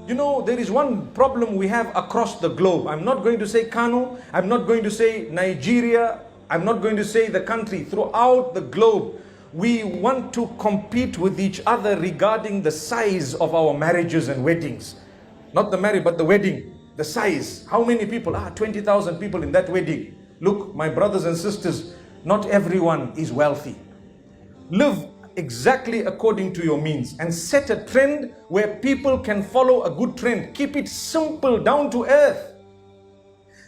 You know, there is one problem we have across the globe. I'm not going to say Kano, I'm not going to say Nigeria, I'm not going to say the country. Throughout the globe, we want to compete with each other regarding the size of our marriages and weddings. Not the marriage, but the wedding, the size. How many people? 20,000 people in that wedding. Look, my brothers and sisters, not everyone is wealthy. Live exactly according to your means and set a trend where people can follow a good trend. Keep it simple, down to earth.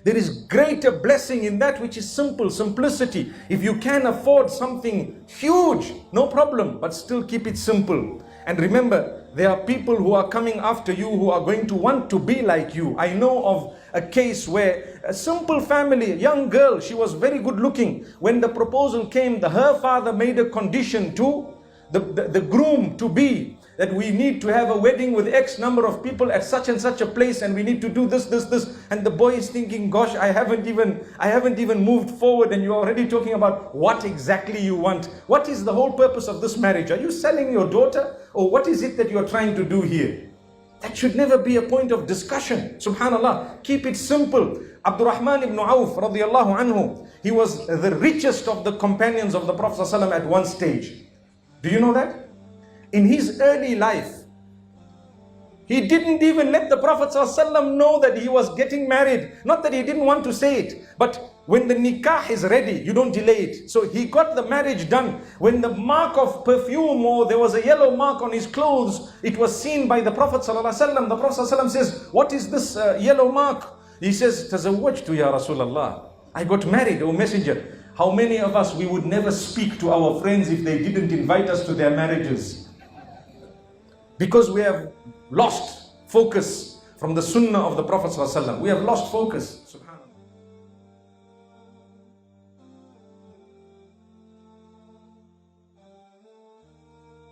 There is greater blessing in that which is simple, simplicity. If you can afford something huge, no problem, but still keep it simple. And remember, there are people who are coming after you who are going to want to be like you. I know of a case where a simple family, a young girl, she was very good looking. When the proposal came, her father made a condition to the groom to be that we need to have a wedding with X number of people at such and such a place, and we need to do this. And the boy is thinking, gosh, I haven't even moved forward, and you're already talking about what exactly you want. What is the whole purpose of this marriage? Are you selling your daughter? Or what is it that you're trying to do here? That should never be a point of discussion. Subhanallah, keep it simple. Abdurrahman ibn Auf radiallahu anhu, he was the richest of the companions of the Prophet ﷺ at one stage. Do you know that? In his early life, he didn't even let the Prophet ﷺ know that he was getting married. Not that he didn't want to say it, but when the nikah is ready, you don't delay it. So he got the marriage done. When the mark of perfume, or there was a yellow mark on his clothes, it was seen by the Prophet ﷺ. The Prophet ﷺ says, what is this yellow mark? He says, Tazawwajtu ya Rasulallah. I got married, O Messenger. How many of us, we would never speak to our friends if they didn't invite us to their marriages? Because we have lost focus from the sunnah of the Prophet ﷺ. We have lost focus.